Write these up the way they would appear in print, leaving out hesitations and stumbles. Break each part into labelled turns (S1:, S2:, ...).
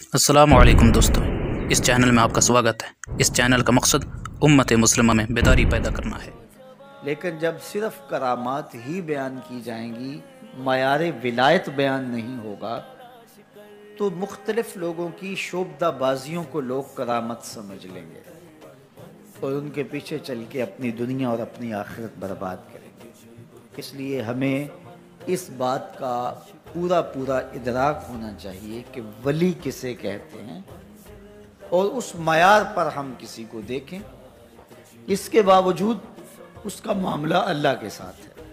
S1: السلام علیکم دوستو، اس چینل میں آپ کا سواگت ہے۔ اس چینل کا مقصد امت مسلمہ میں بیداری پیدا کرنا ہے۔
S2: لیکن جب صرف کرامات ہی بیان کی جائیں گی، معیار ولایت بیان نہیں ہوگا، تو مختلف لوگوں کی شعبدہ بازیوں کو لوگ کرامت سمجھ لیں گے اور ان کے پیچھے چل کے اپنی دنیا اور اپنی آخرت برباد کریں گے۔ اس لیے ہمیں اس بات کا پورا ادراک ہونا چاہیے کہ ولی کسے کہتے ہیں اور اس معیار پر ہم کسی کو دیکھیں۔ اس کے باوجود اس کا معاملہ اللہ کے ساتھ ہے،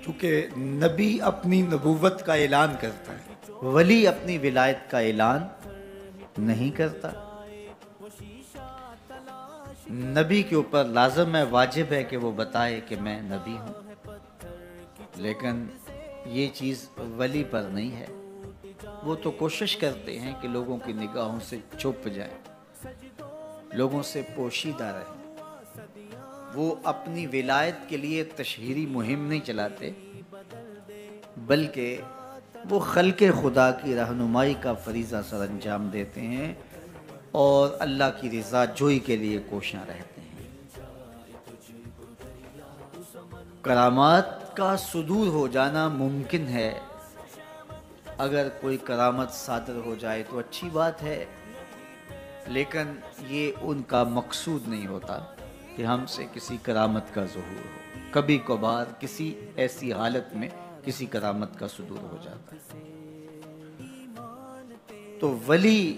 S2: چونکہ نبی اپنی نبوت کا اعلان کرتا ہے، ولی اپنی ولایت کا اعلان نہیں کرتا۔ نبی کے اوپر لازم ہے، واجب ہے کہ وہ بتائے کہ میں نبی ہوں، لیکن یہ چیز ولی پر نہیں ہے۔ وہ تو کوشش کرتے ہیں کہ لوگوں کی نگاہوں سے چھپ جائیں، لوگوں سے پوشیدہ رہیں۔ وہ اپنی ولایت کے لیے تشہیری مہم نہیں چلاتے، بلکہ وہ خلق خدا کی رہنمائی کا فریضہ سر انجام دیتے ہیں اور اللہ کی رضا جوئی کے لیے کوشاں رہتے ہیں۔ کرامات کا صدور ہو جانا ممکن ہے، اگر کوئی کرامت صادر ہو جائے تو اچھی بات ہے، لیکن یہ ان کا مقصود نہیں ہوتا کہ ہم سے کسی کرامت کا ظہور ہو۔ کبھی کبھار کسی ایسی حالت میں کسی کرامت کا صدور ہو جاتا ہے۔ تو ولی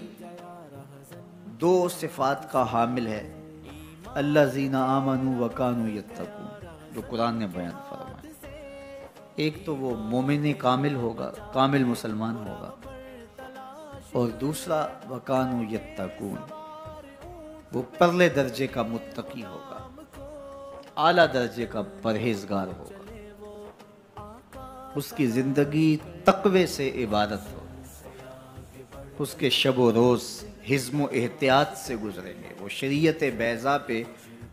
S2: دو صفات کا حامل ہے، الذین آمنوا وکانوا یتقون، جو قرآن نے بیان فرمایا۔ ایک تو وہ مومن کامل ہوگا، کامل مسلمان ہوگا، اور دوسرا وکانوا یتقون، وہ پرلے درجے کا متقی ہوگا، اعلیٰ درجے کا پرہیزگار ہوگا۔ اس کی زندگی تقوی سے عبادت ہوگی، اس کے شب و روز حزم و احتیاط سے گزریں گے، وہ شریعت بیضاء پہ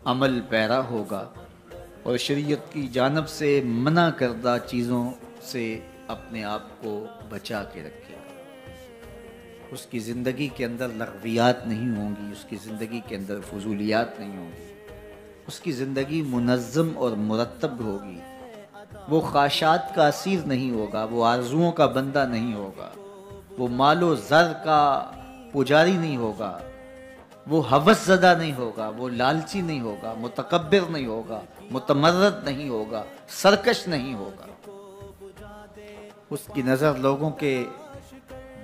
S2: عمل پیرا ہوگا اور شریعت کی جانب سے منع کردہ چیزوں سے اپنے آپ کو بچا کے رکھے گا۔ اس کی زندگی کے اندر لغویات نہیں ہوں گی، اس کی زندگی کے اندر فضولیات نہیں ہوں گی، اس کی زندگی منظم اور مرتب ہوگی۔ وہ خواہشات کا اسیر نہیں ہوگا، وہ آرزوؤں کا بندہ نہیں ہوگا، وہ مال و زر کا پجاری نہیں ہوگا، وہ ہوس زدہ نہیں ہوگا، وہ لالچی نہیں ہوگا، متکبر نہیں ہوگا، متمرد نہیں ہوگا، سرکش نہیں ہوگا۔ اس کی نظر لوگوں کے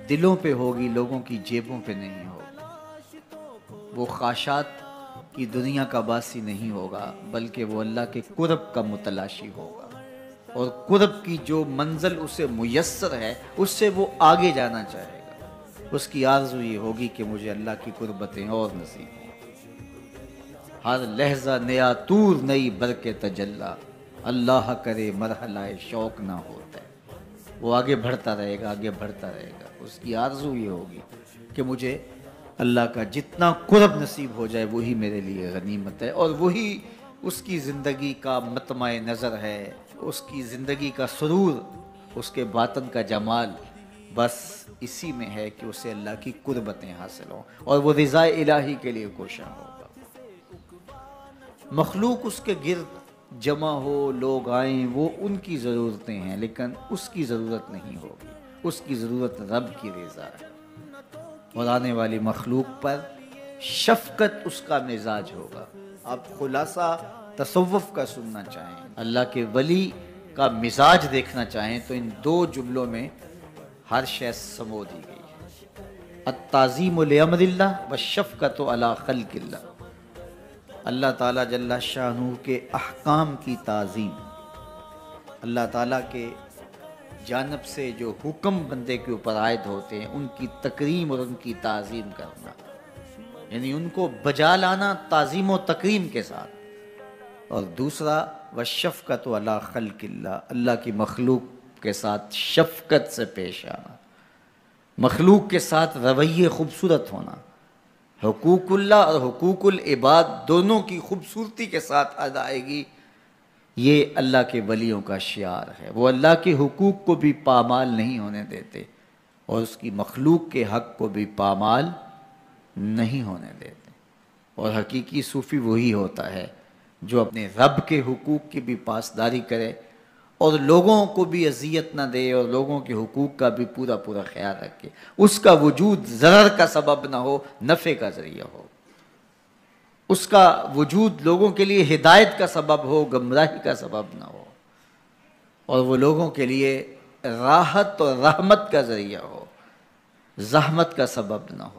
S2: دلوں پہ ہوگی، لوگوں کی جیبوں پہ نہیں ہوگی۔ وہ خواہشات کی دنیا کا باسی نہیں ہوگا، بلکہ وہ اللہ کے قرب کا متلاشی ہوگا، اور قرب کی جو منزل اسے میسر ہے اس سے وہ آگے جانا چاہے گا۔ اس کی آرزو یہ ہوگی کہ مجھے اللہ کی قربتیں اور نصیب ہوں۔ ہر لحظہ نیا طور نئی برکے تجلا، اللہ کرے مرحلہ شوق نہ ہوتا ہے۔ وہ آگے بڑھتا رہے گا، آگے بڑھتا رہے گا۔ اس کی آرزو یہ ہوگی کہ مجھے اللہ کا جتنا قرب نصیب ہو جائے وہی میرے لیے غنیمت ہے، اور وہی اس کی زندگی کا مطمع نظر ہے، اس کی زندگی کا سرور، اس کے باطن کا جمال بس اسی میں ہے کہ اسے اللہ کی قربتیں حاصل ہوں اور وہ رضا الہی کے لیے کوشاں ہوگا۔ مخلوق اس کے گرد جمع ہو، لوگ آئیں، وہ ان کی ضرورتیں ہیں، لیکن اس کی ضرورت نہیں ہوگی۔ اس کی ضرورت رب کی رضا ہے، اور آنے والی مخلوق پر شفقت اس کا مزاج ہوگا۔ آپ خلاصہ تصوف کا سننا چاہیں، اللہ کے ولی کا مزاج دیکھنا چاہیں، تو ان دو جملوں میں ہر شے سمو دی گئی ہے۔ التعظیم لامر اللہ والشفقۃ علی خلق اللہ۔ اللہ تعالیٰ جل شانہ کے احکام کی تعظیم، اللہ تعالیٰ کے جانب سے جو حکم بندے کے اوپر عائد ہوتے ہیں ان کی تکریم اور ان کی تعظیم کرنا، یعنی ان کو بجا لانا تعظیم و تکریم کے ساتھ۔ اور دوسرا والشفقۃ علی خلق اللہ، اللہ کی مخلوق کے ساتھ شفقت سے پیش آنا، مخلوق کے ساتھ رویے خوبصورت ہونا، حقوق اللہ اور حقوق العباد دونوں کی خوبصورتی کے ساتھ ادائیگی، یہ اللہ کے ولیوں کا شعار ہے۔ وہ اللہ کے حقوق کو بھی پامال نہیں ہونے دیتے، اور اس کی مخلوق کے حق کو بھی پامال نہیں ہونے دیتے۔ اور حقیقی صوفی وہی ہوتا ہے جو اپنے رب کے حقوق کی بھی پاسداری کرے اور لوگوں کو بھی اذیت نہ دے اور لوگوں کے حقوق کا بھی پورا پورا خیال رکھے، اس کا وجود ضرر کا سبب نہ ہو، نفع کا ذریعہ ہو، اس کا وجود لوگوں کے لیے ہدایت کا سبب ہو، گمراہی کا سبب نہ ہو، اور وہ لوگوں کے لیے راحت اور رحمت کا ذریعہ ہو، زحمت کا سبب نہ ہو۔